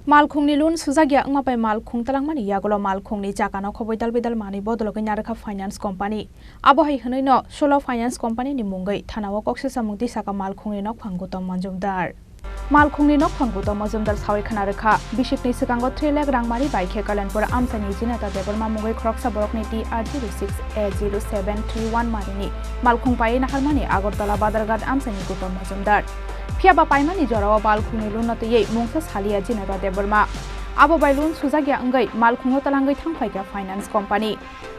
Malkhungni lun sujagya ngmapai malkhung talangmani yagolo malkhungni jakano khoboidal bedal mani bodologi narakha finance company abohai hwnoi no solo finance company ni mungai thanao kokse samungti saka malkhungni nok phanggutom manjumdar malkhungni nok phanggutom manjumdar sawi khana rakha bisikni sikango 3 lakh rangmari baikhe kalanpura amsani jinata debolma mungai khoroksa borokni TR06A0731 marini malkhung pai naharmani agortala badargat amsani gutom manjumdar Fiaba paimani jorawa balkhungni lun natiyei mungsa salia jinata deborma abo bailun sujagya ngai malkhungo talangai thangphaika finance company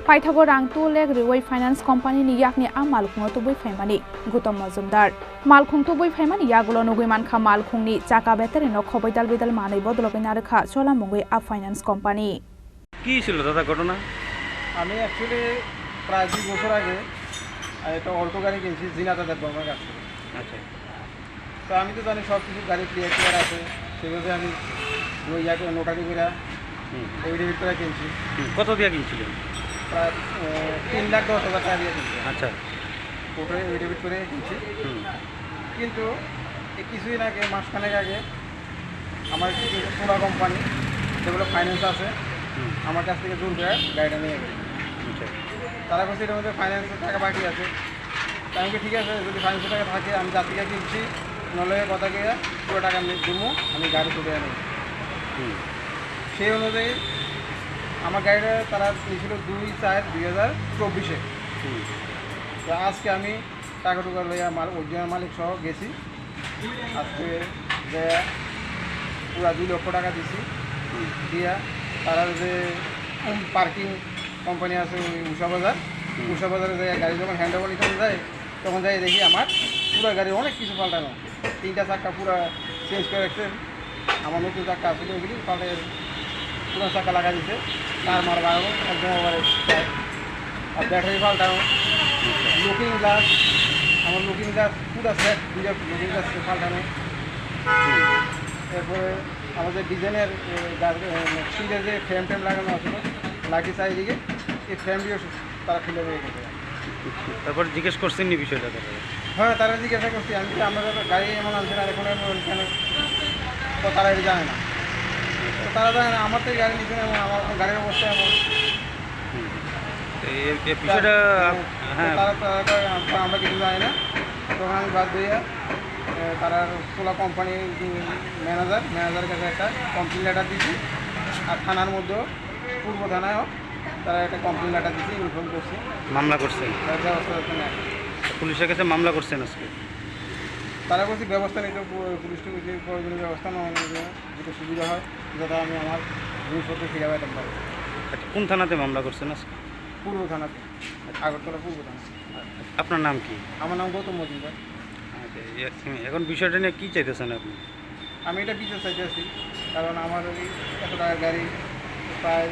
paithago rang 2 lakh riwai finance company ni yakni a malkhungo tubui phaimani gutom majumdar malkhung tubui phaimani yagulo nugui mankha malkhungni chaka betari no khoboidal bedal manai bodologai narakha chola mungoi a finance company কি ছিল দাদা ঘটনা আমি actually প্রায় 2 বছর আগে একটা Alto গাড়ি কিনছি জিনাতা দেববর্মার কাছে আচ্ছা তো আমি তো জানি সব কিছু গাড়ি ক্লিয়ার আছে সেভাবে আমি ওই ইয়াকে নোটারি করে এভিডেভিট করে কিনছি কত দিয়ে কিনছিলেন প্রায় 3,10,000 টাকা দিয়ে কিনছি আচ্ছা কোর্টে এভিডেভিট করে কিনছি কিন্তু কিছুদিন আগে মাসখানেক আগে আমার সোলা কোম্পানি যেগুলো ফাইন্যান্স আছে আমার কাছ থেকে জোর করে গাড়িটা নিয়ে গেছে তারা কাছে এটার মধ্যে ফাইন্যান্সের টাকা বাকি আছে আমি ঠিক আছে যদি ফাইন্যান্সের টাকা থাকে আমি যার থেকে কিনছি নলে কথা গিয়ে পুরো টাকা আমি দেবো আমি গাড়ি তুলে আনি সেই অনুযায়ী আমার গাড়িটা তারা নিয়েছিল 2/4/2024 তো আজকে আমি টাকা টুকা লইয়া অরিজিনাল মালিক সহ গেছি আজকে যে পুরো 2 লক্ষ টাকা দিছি দিয়া তারা যে পার্কিং কোম্পানি আছে ওই উষা বাজারে যায় গাড়ি যখন হ্যান্ড ওভার নিতে যায় তখন যাই দেখি আমার পুরো গাড়ি অনেক কিছু পাল্টানো 3টা চাক্কা পুরো চেঞ্জ করে রাখছেন আমার নতুন চাক্কা আসলে ওইগুলি পাল্টে পুরো চাক্কা লাগা দিচ্ছে তার মার বাড়ানো একদম ওভারে আর ব্যাটারি পাল্টানো লুকিং গ্লাস আমার লুকিং গ্লাস পুরো সেট 2টা লুকিং গ্লাস পাল্টানো এরপরে আমাদের ডিজাইনের সিটের যে ফ্রেম লাগানো আসলো লাঠি চারিদিকে এই ফ্রেমটিও তারা ফেলে হয়ে গেছে তারপর জিজ্ঞেস করছেন নি বিষয়টা হ্যাঁ তারা জিজ্ঞাসা করছি আমি আমরা গাড়ি এমন আনছেন আর এখন কেন তো তারা এটা জানে না তো তারা জানে না আমার তো গাড়ি নিচ্ছেন এমন আমার গাড়ির অবস্থা এমন বিষয়টা হ্যাঁ তারা আমরা কিছু জানি না তখন আমি বাদ দিয়ে তারা সোলা কোম্পানির ম্যানেজারের কাছে একটা কমপ্লেন লেটার দিচ্ছি আর থানার মধ্যেও পূর্ব থানায়ও তারা একটা কমপ্লেন লেটার দিচ্ছি ইনফর্ম করছি মামলা করছেন ব্যবস্থা নেয় পুলিশের কাছে মামলা করছেন আজকে তারা বলছি ব্যবস্থা নিতে পুলিশকে প্রয়োজনীয় ব্যবস্থা নেওয়া যেটা সুবিধা হয় যাতে আমি আমার জিনিসপত্র ফিরে পেতে পারি আচ্ছা কোন থানাতে মামলা করছেন আজকে পূর্ব থানাতে আগরতলা পূর্ব থানা আপনার নাম কি আমার নাম গৌতম মজুমদার এখন বিষয়টা নিয়ে কী চাইতেছেন আপনি আমি এটা বিচার চাইতেছি কারণ আমার ওই এত টাকার গাড়ি প্রায়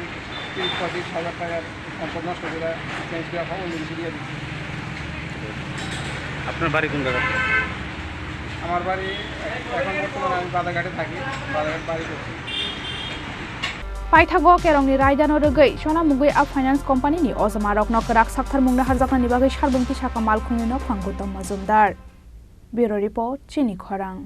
30-35 হাজার টাকার সম্পদ নষ্ট করে চেঞ্জ করে অন্য কিছু দিয়ে দিচ্ছি আপনার বাড়ি কোন জায়গা আমার বাড়ি এখন বর্তমানে আমি বাদাঘাটে থাকি বাদাঘাট বাড়ি করছি Paithago kerongni raidano regai sona mugui a finance company ni ozama rokno kerak sakthar mungna harjakna bagai sarbungti saka malkhungni no phanggutom majumdar Bureau Report Chini Khorang